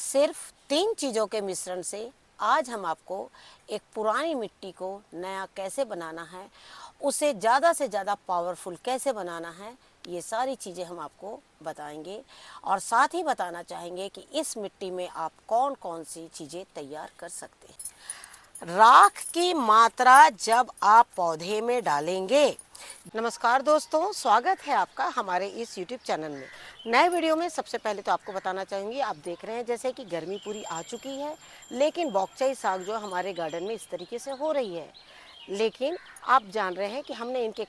सिर्फ 3 चीज़ों के मिश्रण से आज हम आपको एक पुरानी मिट्टी को नया कैसे बनाना है, उसे ज़्यादा से ज़्यादा पावरफुल कैसे बनाना है, ये सारी चीज़ें हम आपको बताएंगे। और साथ ही बताना चाहेंगे कि इस मिट्टी में आप कौन कौन सी चीज़ें तैयार कर सकते हैं। राख की मात्रा जब आप पौधे में डालेंगे। नमस्कार दोस्तों, स्वागत है आपका हमारे इस YouTube चैनल में। नए वीडियो में सबसे पहले तो आपको बताना चाहूँगी, आप देख रहे हैं जैसे कि गर्मी पूरी आ चुकी है, लेकिन बॉक्चाई साग जो हमारे गार्डन में इस तरीके से हो रही है। लेकिन आप जान रहे हैं कि हमने इनके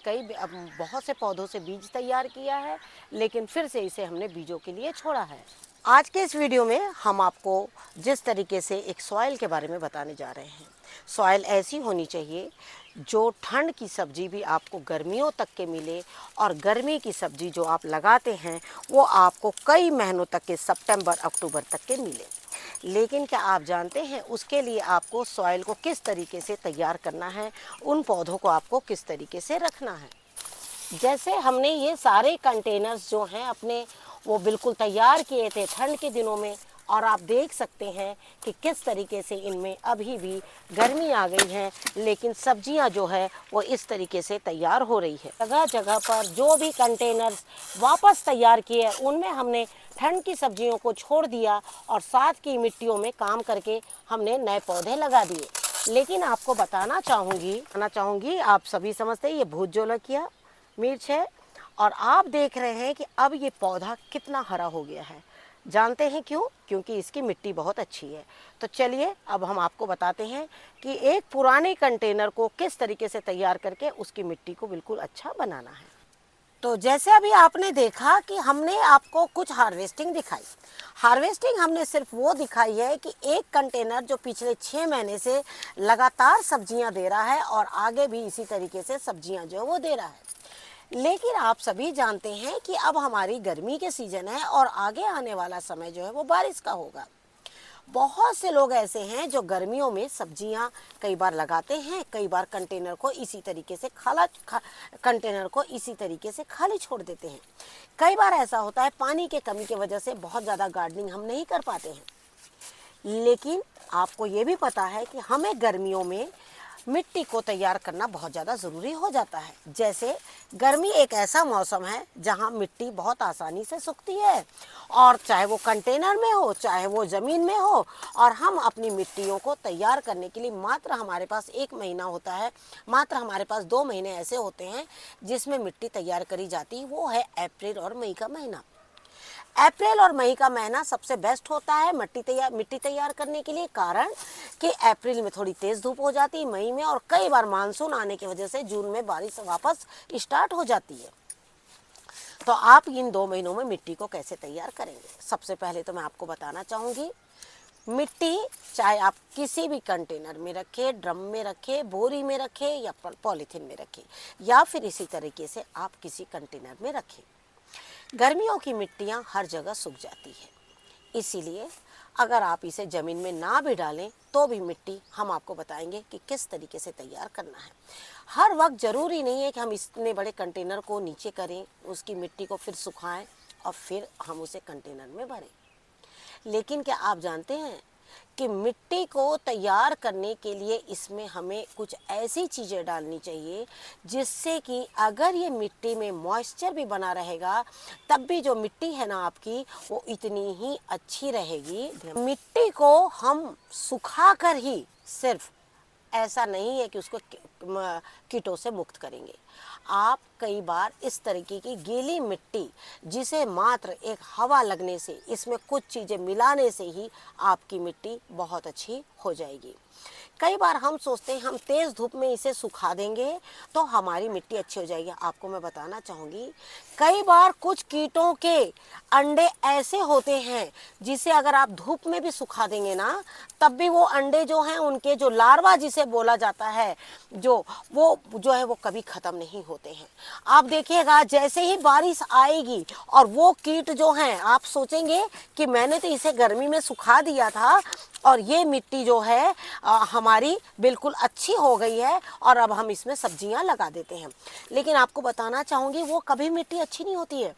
बहुत से पौधों से बीज तैयार किया है, लेकिन फिर से इसे हमने बीजों के लिए छोड़ा है। आज के इस वीडियो में हम आपको जिस तरीके से एक सॉइल के बारे में बताने जा रहे हैं। सॉइल ऐसी होनी चाहिए जो ठंड की सब्जी भी आपको गर्मियों तक के मिले, और गर्मी की सब्जी जो आप लगाते हैं वो आपको कई महीनों तक के सितंबर अक्टूबर तक के मिले। लेकिन क्या आप जानते हैं उसके लिए आपको सॉइल को किस तरीके से तैयार करना है, उन पौधों को आपको किस तरीके से रखना है। जैसे हमने ये सारे कंटेनर्स जो हैं अपने वो बिल्कुल तैयार किए थे ठंड के दिनों में, और आप देख सकते हैं कि किस तरीके से इनमें अभी भी गर्मी आ गई है, लेकिन सब्जियां जो है वो इस तरीके से तैयार हो रही है। जगह जगह पर जो भी कंटेनर्स वापस तैयार किए उनमें हमने ठंड की सब्जियों को छोड़ दिया और साथ की मिट्टियों में काम करके हमने नए पौधे लगा दिए। लेकिन आपको बताना चाहूँगी आप सभी समझते हैं ये भूत जोलकिया मिर्च है, और आप देख रहे हैं कि अब ये पौधा कितना हरा हो गया है। जानते हैं क्यों? क्योंकि इसकी मिट्टी बहुत अच्छी है। तो चलिए अब हम आपको बताते हैं कि एक पुराने कंटेनर को किस तरीके से तैयार करके उसकी मिट्टी को बिल्कुल अच्छा बनाना है। तो जैसे अभी आपने देखा कि हमने आपको कुछ हार्वेस्टिंग दिखाई। हार्वेस्टिंग हमने सिर्फ वो दिखाई है कि एक कंटेनर जो पिछले 6 महीने से लगातार सब्जियां दे रहा है और आगे भी इसी तरीके से सब्जियां जो वो दे रहा है। लेकिन आप सभी जानते हैं कि अब हमारी गर्मी के सीजन है और आगे आने वाला समय जो है वो बारिश का होगा। बहुत से लोग ऐसे हैं जो गर्मियों में सब्जियां कई बार लगाते हैं, कई बार कंटेनर को इसी तरीके से खाली छोड़ देते हैं। कई बार ऐसा होता है पानी के कमी की वजह से बहुत ज़्यादा गार्डनिंग हम नहीं कर पाते हैं। लेकिन आपको ये भी पता है कि हमें गर्मियों में मिट्टी को तैयार करना बहुत ज़्यादा ज़रूरी हो जाता है। जैसे गर्मी एक ऐसा मौसम है जहाँ मिट्टी बहुत आसानी से सूखती है, और चाहे वो कंटेनर में हो चाहे वो ज़मीन में हो, और हम अपनी मिट्टियों को तैयार करने के लिए मात्र हमारे पास 1 महीना होता है, मात्र हमारे पास 2 महीने ऐसे होते हैं जिसमें मिट्टी तैयार करी जाती है। वो है अप्रैल और मई का महीना। अप्रैल और मई का महीना सबसे बेस्ट होता है मिट्टी तैयार करने के लिए, कारण कि अप्रैल में थोड़ी तेज़ धूप हो जाती है, मई में, और कई बार मानसून आने की वजह से जून में बारिश वापस स्टार्ट हो जाती है। तो आप इन 2 महीनों में मिट्टी को कैसे तैयार करेंगे? सबसे पहले तो मैं आपको बताना चाहूँगी, मिट्टी चाहे आप किसी भी कंटेनर में रखें, ड्रम में रखें, बोरी में रखें या पॉलीथीन में रखें, या फिर इसी तरीके से आप किसी कंटेनर में रखें। गर्मियों की मिट्टियाँ हर जगह सूख जाती है, इसीलिए अगर आप इसे ज़मीन में ना भी डालें तो भी मिट्टी हम आपको बताएंगे कि किस तरीके से तैयार करना है। हर वक्त ज़रूरी नहीं है कि हम इतने बड़े कंटेनर को नीचे करें, उसकी मिट्टी को फिर सुखाएं और फिर हम उसे कंटेनर में भरें। लेकिन क्या आप जानते हैं कि मिट्टी को तैयार करने के लिए इसमें हमें कुछ ऐसी चीज़ें डालनी चाहिए जिससे कि अगर ये मिट्टी में मॉइस्चर भी बना रहेगा तब भी जो मिट्टी है ना आपकी वो इतनी ही अच्छी रहेगी। मिट्टी को हम सुखा कर ही सिर्फ ऐसा नहीं है कि उसको कीटों से मुक्त करेंगे। आप कई बार इस तरीके की गीली मिट्टी जिसे मात्र एक हवा लगने से, इसमें कुछ चीज़ें मिलाने से ही आपकी मिट्टी बहुत अच्छी हो जाएगी। कई बार हम सोचते हैं हम तेज़ धूप में इसे सुखा देंगे तो हमारी मिट्टी अच्छी हो जाएगी। आपको मैं बताना चाहूँगी, कई बार कुछ कीटों के अंडे ऐसे होते हैं जिसे अगर आप धूप में भी सुखा देंगे ना तब भी वो अंडे जो हैं उनके जो लार्वा जिसे बोला जाता है वो है वो कभी ख़त्म नहीं होते हैं। आप देखिएगा जैसे ही बारिश आएगी और वो कीट जो हैं, आप सोचेंगे कि मैंने तो इसे गर्मी में सुखा दिया था और ये मिट्टी जो है हमारी बिल्कुल अच्छी हो गई है और अब हम इसमें सब्जियां लगा देते हैं। लेकिन आपको बताना चाहूँगी वो कभी मिट्टी अच्छी नहीं होती है।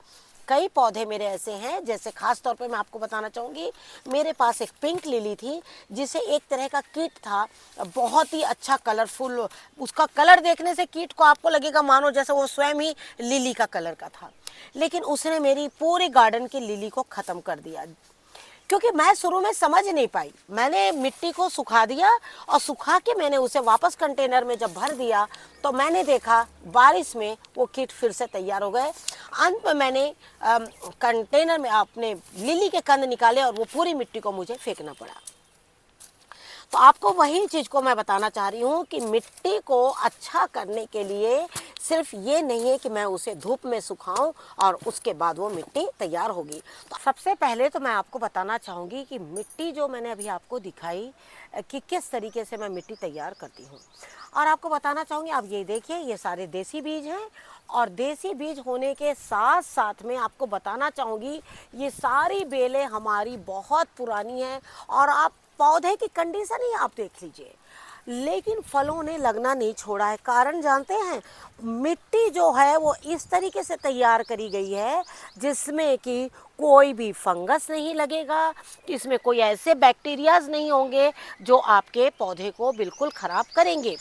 कई पौधे मेरे ऐसे हैं, जैसे खास तौर पे मैं आपको बताना चाहूँगी, मेरे पास एक पिंक लिली थी जिसे एक तरह का कीट था, बहुत ही अच्छा कलरफुल, उसका कलर देखने से कीट को आपको लगेगा मानो जैसे वो स्वयं ही लिली का कलर का था, लेकिन उसने मेरी पूरी गार्डन की लिली को ख़त्म कर दिया। क्योंकि मैं शुरू में समझ नहीं पाई, मैंने मिट्टी को सुखा दिया और सुखा के मैंने उसे वापस कंटेनर में जब भर दिया तो मैंने देखा बारिश में वो कीट फिर से तैयार हो गए। अंत में मैंने कंटेनर में अपने लिली के कंद निकाले और वो पूरी मिट्टी को मुझे फेंकना पड़ा। तो आपको वही चीज़ को मैं बताना चाह रही हूँ कि मिट्टी को अच्छा करने के लिए सिर्फ ये नहीं है कि मैं उसे धूप में सुखाऊं और उसके बाद वो मिट्टी तैयार होगी। तो सबसे पहले तो मैं आपको बताना चाहूँगी कि मिट्टी जो मैंने अभी आपको दिखाई कि किस तरीके से मैं मिट्टी तैयार करती हूँ, और आपको बताना चाहूँगी, आप ये देखिए ये सारे देसी बीज हैं, और देसी बीज होने के साथ साथ में आपको बताना चाहूँगी ये सारी बेलें हमारी बहुत पुरानी हैं, और आप पौधे की कंडीशन ही आप देख लीजिए, लेकिन फलों ने लगना नहीं छोड़ा है। कारण जानते हैं, मिट्टी जो है वो इस तरीके से तैयार करी गई है जिसमें कि कोई भी फंगस नहीं लगेगा, इसमें कोई ऐसे बैक्टीरियाज नहीं होंगे जो आपके पौधे को बिल्कुल ख़राब करेंगे।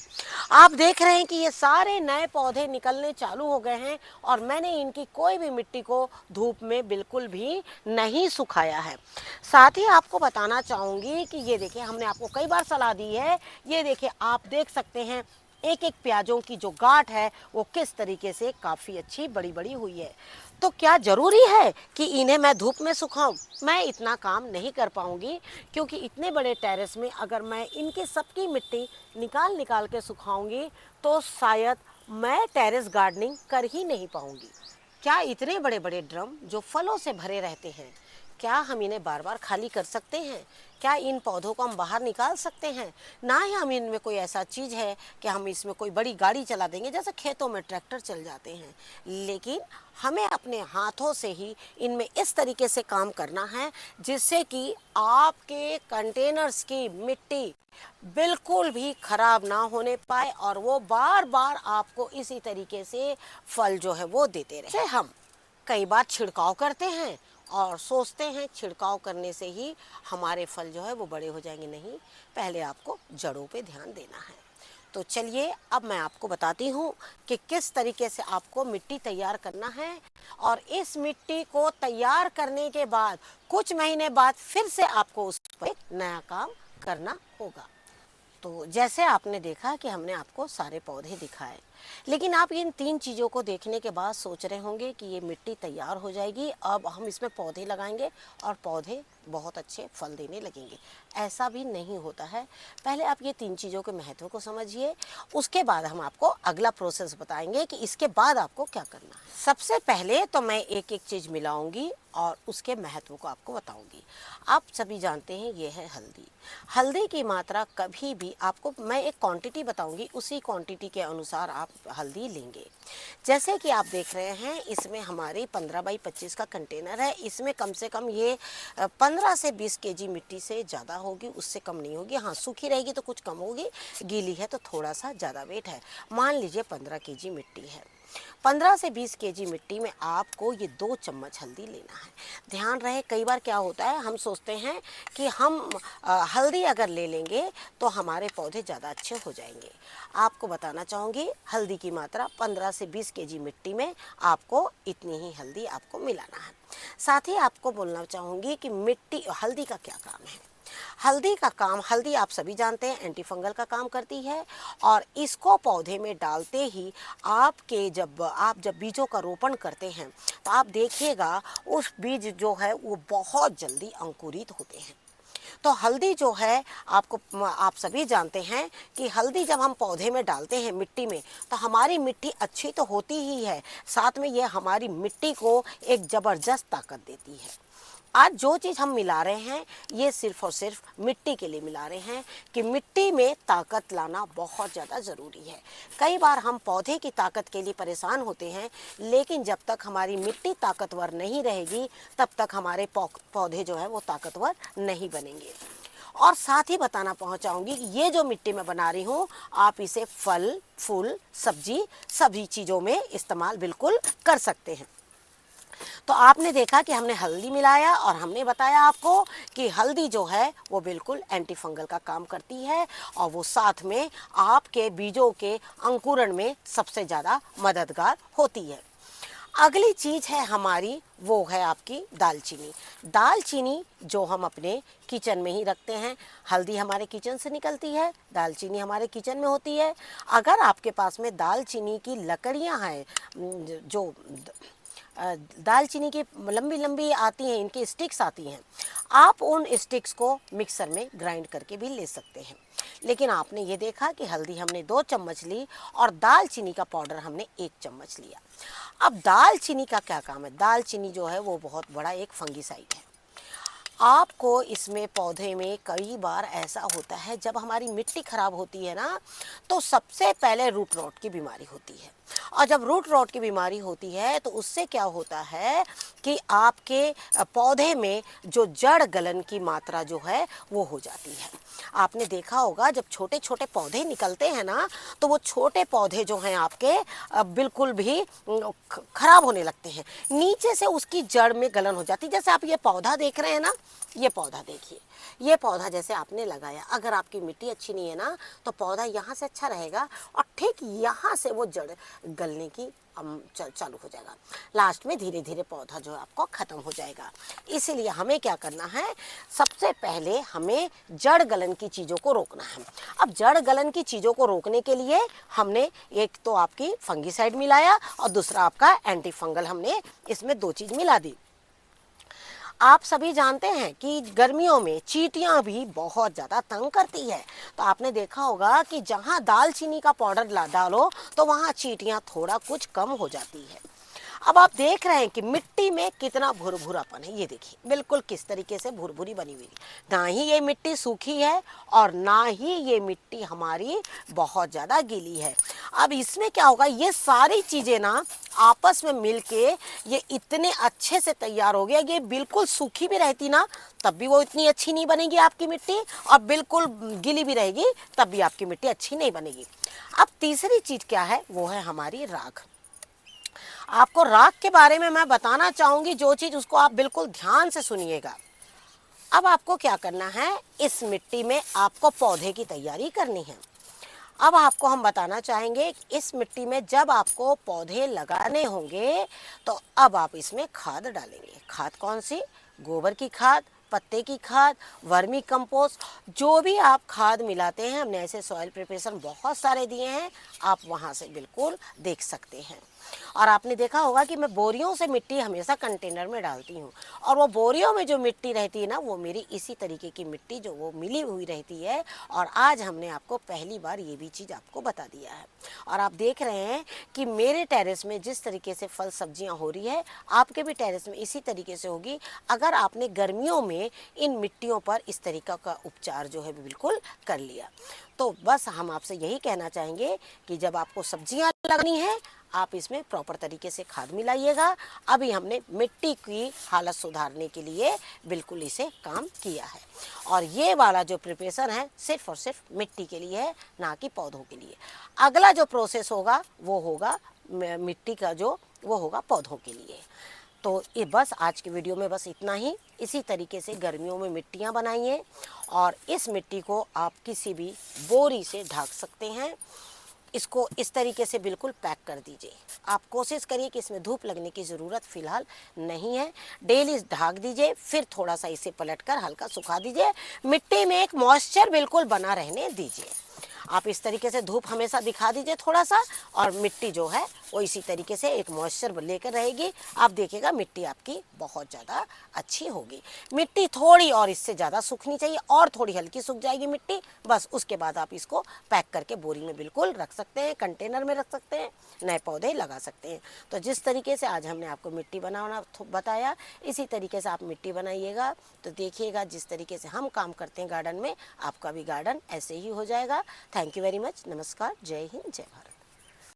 आप देख रहे हैं कि ये सारे नए पौधे निकलने चालू हो गए हैं और मैंने इनकी कोई भी मिट्टी को धूप में बिल्कुल भी नहीं सुखाया है। साथ ही आपको बताना चाहूँगी कि ये देखिए, हमने आपको कई बार सलाह दी है, ये देखिए आप देख सकते हैं एक एक प्याजों की जो गांठ है वो किस तरीके से काफ़ी अच्छी बड़ी बड़ी हुई है। तो क्या ज़रूरी है कि इन्हें मैं धूप में सुखाऊं? मैं इतना काम नहीं कर पाऊंगी, क्योंकि इतने बड़े टेरेस में अगर मैं इनके सबकी मिट्टी निकाल निकाल के सुखाऊंगी तो शायद मैं टेरेस गार्डनिंग कर ही नहीं पाऊंगी। क्या इतने बड़े बड़े ड्रम जो फलों से भरे रहते हैं, क्या हम इन्हें बार बार खाली कर सकते हैं? क्या इन पौधों को हम बाहर निकाल सकते हैं? ना ही हम इनमें कोई ऐसा चीज़ है कि हम इसमें कोई बड़ी गाड़ी चला देंगे, जैसे खेतों में ट्रैक्टर चल जाते हैं, लेकिन हमें अपने हाथों से ही इनमें इस तरीके से काम करना है जिससे कि आपके कंटेनर्स की मिट्टी बिल्कुल भी खराब ना होने पाए और वो बार बार आपको इसी तरीके से फल जो है वो देते रहे। हम कई बार छिड़काव करते हैं और सोचते हैं छिड़काव करने से ही हमारे फल जो है वो बड़े हो जाएंगे। नहीं, पहले आपको जड़ों पे ध्यान देना है। तो चलिए अब मैं आपको बताती हूँ कि किस तरीके से आपको मिट्टी तैयार करना है, और इस मिट्टी को तैयार करने के बाद कुछ महीने बाद फिर से आपको उस पर नया काम करना होगा। तो जैसे आपने देखा कि हमने आपको सारे पौधे दिखाए, लेकिन आप इन 3 चीज़ों को देखने के बाद सोच रहे होंगे कि ये मिट्टी तैयार हो जाएगी, अब हम इसमें पौधे लगाएंगे और पौधे बहुत अच्छे फल देने लगेंगे। ऐसा भी नहीं होता है। पहले आप ये 3 चीज़ों के महत्व को समझिए, उसके बाद हम आपको अगला प्रोसेस बताएंगे कि इसके बाद आपको क्या करना है। सबसे पहले तो मैं एक एक चीज़ मिलाऊंगी और उसके महत्व को आपको बताऊंगी। आप सभी जानते हैं ये है हल्दी। हल्दी की मात्रा कभी भी आपको मैं एक क्वांटिटी बताऊंगी, उसी क्वांटिटी के अनुसार आप हल्दी लेंगे। जैसे कि आप देख रहे हैं इसमें हमारी 15 बाई 25 का कंटेनर है, इसमें कम से कम ये 15 से 20 केजी मिट्टी से ज़्यादा होगी, उससे कम नहीं होगी। हाँ, सूखी रहेगी तो कुछ कम होगी, गीली है तो थोड़ा सा ज़्यादा वेट है। मान लीजिए 15 केजी मिट्टी है, 15 से 20 केजी मिट्टी में आपको ये 2 चम्मच हल्दी लेना है। ध्यान रहे, कई बार क्या होता है, हम सोचते हैं कि हम हल्दी अगर ले लेंगे तो हमारे पौधे ज़्यादा अच्छे हो जाएंगे। आपको बताना चाहूँगी हल्दी की मात्रा 15 से 20 केजी मिट्टी में आपको इतनी ही हल्दी आपको मिलाना है। साथ ही आपको बोलना चाहूँगी कि मिट्टी हल्दी का क्या काम है। हल्दी का काम, हल्दी आप सभी जानते हैं एंटी फंगल का काम करती है, और इसको पौधे में डालते ही आपके जब बीजों का रोपण करते हैं तो आप देखिएगा उस बीज जो है वो बहुत जल्दी अंकुरित होते हैं। तो हल्दी जो है आप सभी जानते हैं कि हल्दी जब हम पौधे में डालते हैं मिट्टी में तो हमारी मिट्टी अच्छी तो होती ही है, साथ में ये हमारी मिट्टी को एक ज़बरदस्त ताकत देती है। आज जो चीज़ हम मिला रहे हैं ये सिर्फ़ और सिर्फ मिट्टी के लिए मिला रहे हैं कि मिट्टी में ताकत लाना बहुत ज़्यादा ज़रूरी है। कई बार हम पौधे की ताकत के लिए परेशान होते हैं, लेकिन जब तक हमारी मिट्टी ताकतवर नहीं रहेगी तब तक हमारे पौधे जो है वो ताकतवर नहीं बनेंगे। और साथ ही बताना पहुँचाऊँगी कि ये जो मिट्टी मैं बना रही हूँ आप इसे फल, फूल, सब्जी सभी चीज़ों में इस्तेमाल बिल्कुल कर सकते हैं। तो आपने देखा कि हमने हल्दी मिलाया और हमने बताया आपको कि हल्दी जो है वो बिल्कुल एंटी फंगल का काम करती है और वो साथ में आपके बीजों के अंकुरण में सबसे ज़्यादा मददगार होती है। अगली चीज़ है हमारी, वो है आपकी दालचीनी। दालचीनी जो हम अपने किचन में ही रखते हैं। हल्दी हमारे किचन से निकलती है, दालचीनी हमारे किचन में होती है। अगर आपके पास में दालचीनी की लकड़ियां हैं, जो दालचीनी की लंबी लंबी आती हैं, इनकी स्टिक्स आती हैं, आप उन स्टिक्स को मिक्सर में ग्राइंड करके भी ले सकते हैं। लेकिन आपने ये देखा कि हल्दी हमने 2 चम्मच ली और दालचीनी का पाउडर हमने 1 चम्मच लिया। अब दालचीनी का क्या काम है? दालचीनी जो है वो बहुत बड़ा एक फंगिसाइड है। आपको इसमें पौधे में कई बार ऐसा होता है, जब हमारी मिट्टी खराब होती है ना, तो सबसे पहले रूट रॉट की बीमारी होती है। और जब रूट रॉट की बीमारी होती है तो उससे क्या होता है कि आपके पौधे में जो जड़ गलन की मात्रा जो है वो हो जाती है। आपने देखा होगा जब छोटे छोटे पौधे निकलते हैं ना, तो वो छोटे पौधे जो हैं आपके बिल्कुल भी खराब होने लगते हैं, नीचे से उसकी जड़ में गलन हो जाती है। जैसे आप ये पौधा देख रहे हैं ना, ये पौधा देखिए, ये पौधा जैसे आपने लगाया, अगर आपकी मिट्टी अच्छी नहीं है ना तो पौधा यहाँ से अच्छा रहेगा और ठीक यहाँ से वो जड़ गलने की चालू हो जाएगा। लास्ट में धीरे धीरे पौधा जो है आपको ख़त्म हो जाएगा। इसीलिए हमें क्या करना है, सबसे पहले हमें जड़ गलन की चीज़ों को रोकना है। अब जड़ गलन की चीज़ों को रोकने के लिए हमने एक तो आपकी फंगिसाइड मिलाया और दूसरा आपका एंटी फंगल, हमने इसमें 2 चीज़ मिला दी। आप सभी जानते हैं कि गर्मियों में चींटियां भी बहुत ज़्यादा तंग करती है। तो आपने देखा होगा कि जहां दालचीनी का पाउडर डालो तो वहां चींटियां थोड़ा कुछ कम हो जाती है। अब आप देख रहे हैं कि मिट्टी में कितना भुरभुरापन है। ये देखिए बिल्कुल किस तरीके से भुरभुरी बनी हुई है। ना ही ये मिट्टी सूखी है और ना ही ये मिट्टी हमारी बहुत ज़्यादा गीली है। अब इसमें क्या होगा, ये सारी चीज़ें ना आपस में मिलके ये इतने अच्छे से तैयार हो गया। ये बिल्कुल सूखी भी रहती ना तब भी वो इतनी अच्छी नहीं बनेगी आपकी मिट्टी, और बिल्कुल गीली भी रहेगी तब भी आपकी मिट्टी अच्छी नहीं बनेगी। अब तीसरी चीज़ क्या है, वो है हमारी राख। आपको राख के बारे में मैं बताना चाहूँगी जो चीज़, उसको आप बिल्कुल ध्यान से सुनिएगा। अब आपको क्या करना है, इस मिट्टी में आपको पौधे की तैयारी करनी है। अब आपको हम बताना चाहेंगे कि इस मिट्टी में जब आपको पौधे लगाने होंगे तो अब आप इसमें खाद डालेंगे। खाद कौन सी? गोबर की खाद, पत्ते की खाद, वर्मी कंपोस्ट, जो भी आप खाद मिलाते हैं। हमने ऐसे सॉइल प्रिपरेशन बहुत सारे दिए हैं, आप वहाँ से बिल्कुल देख सकते हैं। और आपने देखा होगा कि मैं बोरियों से मिट्टी हमेशा कंटेनर में डालती हूँ, और वो बोरियों में जो मिट्टी रहती है ना, वो मेरी इसी तरीके की मिट्टी जो वो मिली हुई रहती है। और आज हमने आपको पहली बार ये भी चीज़ आपको बता दिया है। और आप देख रहे हैं कि मेरे टेरेस में जिस तरीके से फल सब्जियां हो रही है, आपके भी टेरेस में इसी तरीके से होगी, अगर आपने गर्मियों में इन मिट्टियों पर इस तरीका का उपचार जो है बिल्कुल कर लिया। तो बस हम आपसे यही कहना चाहेंगे कि जब आपको सब्जियां लगानी है, आप इसमें प्रॉपर तरीके से खाद मिलाइएगा। अभी हमने मिट्टी की हालत सुधारने के लिए बिल्कुल इसे काम किया है, और ये वाला जो प्रिपरेशन है सिर्फ और सिर्फ मिट्टी के लिए है, ना कि पौधों के लिए। अगला जो प्रोसेस होगा वो होगा मिट्टी का, जो वो होगा पौधों के लिए। तो ये बस आज की वीडियो में बस इतना ही। इसी तरीके से गर्मियों में मिट्टियाँ बनाइए, और इस मिट्टी को आप किसी भी बोरी से ढक सकते हैं। इसको इस तरीके से बिल्कुल पैक कर दीजिए। आप कोशिश करिए कि इसमें धूप लगने की ज़रूरत फ़िलहाल नहीं है। डेली ढक दीजिए, फिर थोड़ा सा इसे पलटकर हल्का सुखा दीजिए। मिट्टी में एक मॉइस्चर बिल्कुल बना रहने दीजिए। आप इस तरीके से धूप हमेशा दिखा दीजिए थोड़ा सा, और मिट्टी जो है वो इसी तरीके से एक मॉइस्चर लेकर रहेगी। आप देखिएगा मिट्टी आपकी बहुत ज़्यादा अच्छी होगी। मिट्टी थोड़ी और इससे ज़्यादा सूखनी चाहिए, और थोड़ी हल्की सूख जाएगी मिट्टी, बस उसके बाद आप इसको पैक करके बोरी में बिल्कुल रख सकते हैं, कंटेनर में रख सकते हैं, नए पौधे लगा सकते हैं। तो जिस तरीके से आज हमने आपको मिट्टी बनाना बताया, इसी तरीके से आप मिट्टी बनाइएगा। तो देखिएगा जिस तरीके से हम काम करते हैं गार्डन में, आपका भी गार्डन ऐसे ही हो जाएगा। Thank you very much. नमस्कार, जय हिंद, जय भारत।